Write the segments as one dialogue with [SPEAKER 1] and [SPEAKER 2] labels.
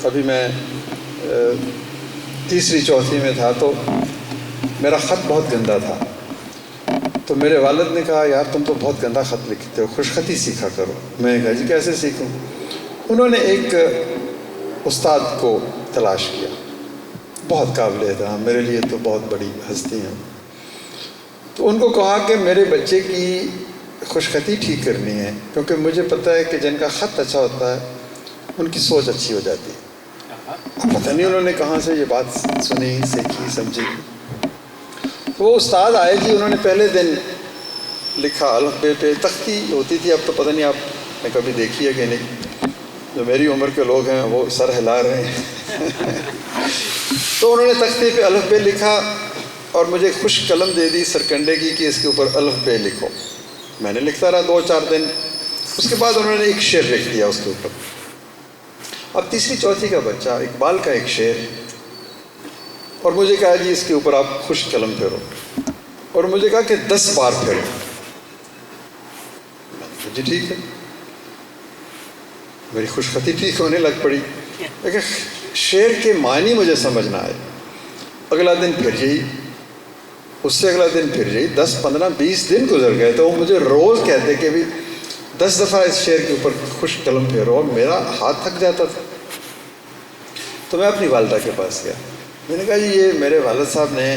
[SPEAKER 1] ابھی میں تیسری چوتھی میں تھا تو میرا خط بہت گندا تھا، تو میرے والد نے کہا یار تم تو بہت گندا خط لکھتے ہو، خوش خطی سیکھا کرو۔ میں نے کہا جی کیسے سیکھوں؟ انہوں نے ایک استاد کو تلاش کیا، بہت قابل احترام، میرے لیے تو بہت بڑی ہستی ہیں، تو ان کو کہا کہ میرے بچے کی خوش خطی ٹھیک کرنی ہے، کیونکہ مجھے پتہ ہے کہ جن کا خط اچھا ہوتا ہے ان کی سوچ اچھی ہو جاتی ہے۔ پتہ نہیں انہوں نے کہاں سے یہ بات سنی، سیکھی، سمجھی۔ وہ استاد آئے جی، انہوں نے پہلے دن لکھا الف بے پہ، تختی ہوتی تھی، اب تو پتہ نہیں آپ نے کبھی دیکھی ہے کہ نہیں، جو میری عمر کے لوگ ہیں وہ سر ہلا رہے ہیں تو انہوں نے تختے پہ الف بے لکھا اور مجھے خوش قلم دے دی سرکنڈے کی کہ اس کے اوپر الف بے لکھو۔ میں نے لکھتا رہا 2-4 دن، اس کے بعد انہوں نے ایک شعر لکھ دیا اس کے اوپر۔ اب تیسری چوتھی کا بچہ، اقبال کا ایک شعر، اور مجھے کہا جی اس کے اوپر آپ خوش قلم پھیرو، اور مجھے کہا کہ 10 بار پھیرو۔ جی ٹھیک ہے، میری خوش خطی ٹھیک ہونے لگ پڑی، لیکن شعر کے معنی مجھے سمجھ نہ آئے۔ اگلا دن پھر یہی، اس سے اگلا دن پھر یہی، 10 15 20 دن گزر گئے تو وہ مجھے روز کہتے کہ بھی 10 دفعہ اس شعر کے اوپر خوش قلم پھیرو، اور میرا ہاتھ تھک جاتا تھا۔ تو میں اپنی والدہ کے پاس گیا، میں نے کہا جی یہ میرے والد صاحب نے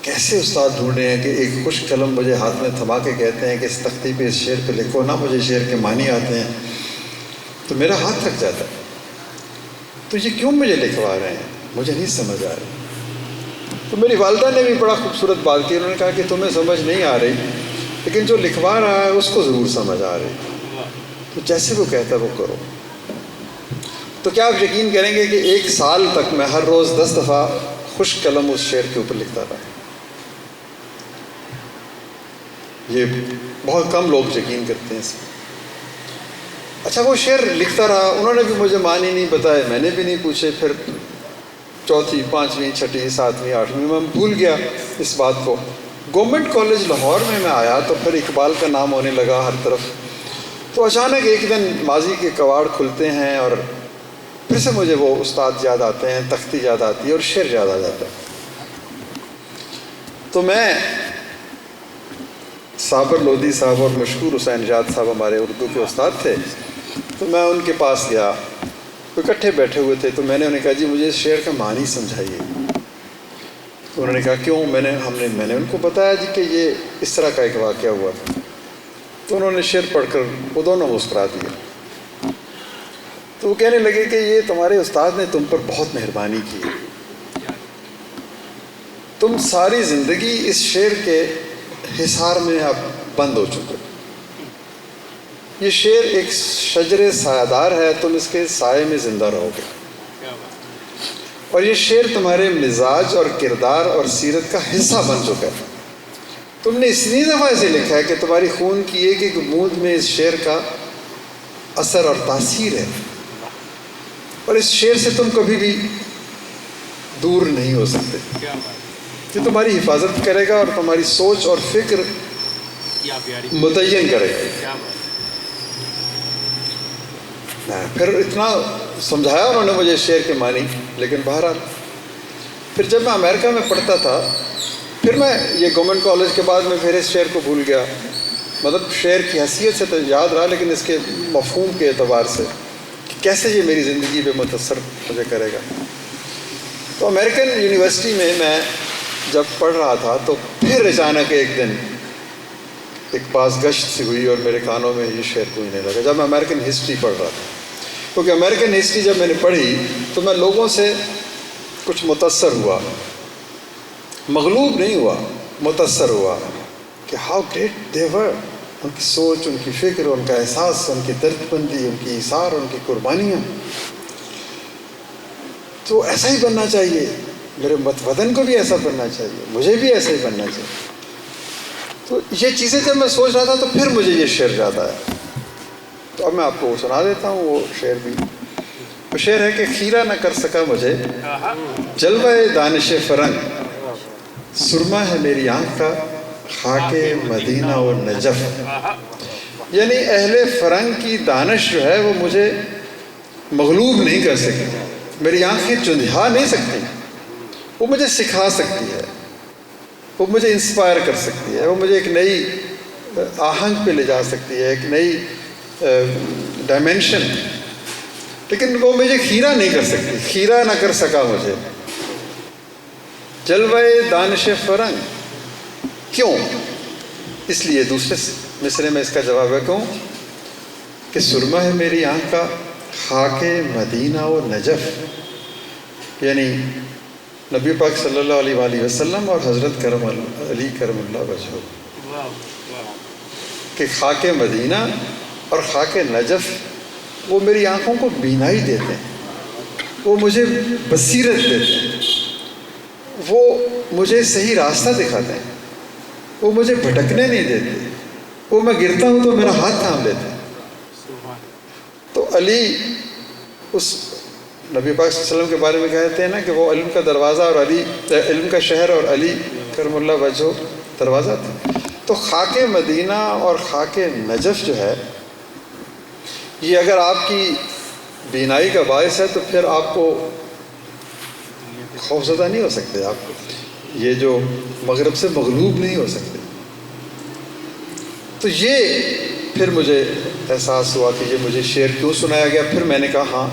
[SPEAKER 1] کیسے استاد ڈھونڈے ہیں کہ ایک خوش قلم مجھے ہاتھ میں تھما کے کہتے ہیں کہ اس تختی پہ اس شعر پہ لکھو، نہ مجھے شعر کے معنی آتے ہیں، تو میرا ہاتھ تھک جاتا ہے، تو یہ کیوں مجھے لکھوا رہے ہیں، مجھے نہیں سمجھ آ رہی۔ تو میری والدہ نے بھی بڑا خوبصورت بات کی، انہوں نے کہا کہ تمہیں سمجھ نہیں آ رہی، لیکن جو لکھوا رہا ہے اس کو ضرور سمجھ آ رہی، تو جیسے وہ کہتا ہے وہ کرو۔ تو کیا آپ یقین کریں گے کہ 1 سال تک میں ہر روز 10 دفعہ خوش قلم اس شعر کے اوپر لکھتا رہا۔ یہ بہت کم لوگ یقین کرتے ہیں اس میں۔ اچھا وہ شعر لکھتا رہا، انہوں نے بھی مجھے معنی نہیں بتائے، میں نے بھی نہیں پوچھے، پھر 4تھی 5ویں 6ٹھی 7ویں 8ویں میں بھول گیا اس بات کو۔ گورنمنٹ کالج لاہور میں آیا تو پھر اقبال کا نام ہونے لگا ہر طرف، تو اچانک ایک دن ماضی کے کواڑ کھلتے ہیں اور پھر سے مجھے وہ استاد یاد آتے ہیں، تختی یاد آتی ہے اور شعر یاد آ جاتا ہے۔ تو میں صابر لودھی صاحب اور مشہور حسین جاد صاحب ہمارے اردو کے استاد تھے، تو میں ان کے پاس گیا، وہ اکٹھے بیٹھے ہوئے تھے، تو میں نے انہیں کہا جی مجھے اس شعر کا معنی سمجھائیے۔ تو انہوں نے کہا کیوں؟ میں نے ان کو بتایا جی کہ یہ اس طرح کا ایک واقعہ ہوا تھا۔ تو انہوں نے شعر پڑھ کر وہ دونوں مسکرا دیے، تو وہ کہنے لگے کہ یہ تمہارے استاد نے تم پر بہت مہربانی کی، تم ساری زندگی اس شعر کے حصار میں اب بند ہو چکے، یہ شعر ایک شجر سایہ دار ہے، تم اس کے سائے میں زندہ رہو گے، اور یہ شعر تمہارے مزاج اور کردار اور سیرت کا حصہ بن چکا ہے۔ تم نے اتنی دفعہ اسے لکھا ہے کہ تمہاری خون کی ایک ایک بوند میں اس شعر کا اثر اور تاثیر ہے، اور اس شعر سے تم کبھی بھی دور نہیں ہو سکتے، یہ تمہاری حفاظت کرے گا اور تمہاری سوچ اور فکر متعین کرے گا۔ پھر اتنا سمجھایا انہوں نے مجھے شعر کے معنی، لیکن بہرحال پھر جب میں امریکہ میں پڑھتا تھا، پھر میں یہ گورنمنٹ کالج کے بعد میں پھر اس شعر کو بھول گیا، مطلب شعر کی حیثیت سے تو یاد رہا لیکن اس کے مفہوم کے اعتبار سے کہ کیسے یہ میری زندگی پہ متاثر مجھے کرے گا۔ تو امریکن یونیورسٹی میں جب پڑھ رہا تھا تو پھر اچانک ایک دن ایک پاس گشت سی ہوئی اور میرے کانوں میں یہ شعر گونجنے لگا، جب میں امریکن ہسٹری پڑھ رہا تھا، کیونکہ امریکن ہسٹری جب میں نے پڑھی تو میں لوگوں سے کچھ متاثر ہوا، مغلوب نہیں ہوا، متاثر ہوا کہ ہاؤ گریٹ دے ور، ان کی سوچ، ان کی فکر، ان کا احساس، ان کی درد بندی، ان کی ایثار، ان کی قربانیاں، تو ایسا ہی بننا چاہیے، میرے وطن کو بھی ایسا بننا چاہیے، مجھے بھی ایسا ہی بننا چاہیے۔ تو یہ چیزیں جب میں سوچ رہا تھا تو پھر مجھے یہ شعر یاد آیا، تو اب میں آپ کو وہ سنا دیتا ہوں وہ شعر بھی۔ وہ شعر ہے کہ خیرہ نہ کر سکا مجھے جلوہ دانش فرنگ، سرما ہے میری آنکھ کا خاک مدینہ و نجف، یعنی اہل فرنگ کی دانش جو ہے وہ مجھے مغلوب نہیں کر سکتی، میری آنکھیں چندھا نہیں سکتی، وہ مجھے سکھا سکتی ہے، وہ مجھے انسپائر کر سکتی ہے، وہ مجھے ایک نئی آہنگ پہ لے جا سکتی ہے، ایک نئی ڈائمینشن، لیکن وہ مجھے خیرہ نہیں کر سکتی، خیرہ نہ کر سکا مجھے جلوہ دانش فرنگ۔ کیوں؟ اس لیے دوسرے مصرے میں اس کا جواب ہے کیوں کہ سرما ہے میری آنکھ کا خاک مدینہ و نجف، یعنی نبی پاک صلی اللہ علیہ وآلہ وسلم اور حضرت علی کرم اللہ وجہہ کہ خاک مدینہ اور خاک نجف وہ میری آنکھوں کو بینائی دیتے ہیں، وہ مجھے بصیرت دیتے ہیں، وہ مجھے صحیح راستہ دکھاتے ہیں، وہ مجھے بھٹکنے نہیں دیتے، وہ میں گرتا ہوں تو میرا ہاتھ تھام لیتے ہیں۔ تو علی اس نبی پاک صلی اللہ علیہ وسلم کے بارے میں کہتے ہیں نا کہ وہ علم کا دروازہ اور علی علم کا شہر اور علی کرم اللہ وجہ دروازہ تھا۔ تو خاک مدینہ اور خاک نجف جو ہے یہ اگر آپ کی بینائی کا باعث ہے تو پھر آپ کو خوفزدہ نہیں ہو سکتے، آپ کو یہ جو مغرب سے مغلوب نہیں ہو سکتے۔ تو یہ پھر مجھے احساس ہوا کہ یہ مجھے شعر کیوں سنایا گیا۔ پھر میں نے کہا ہاں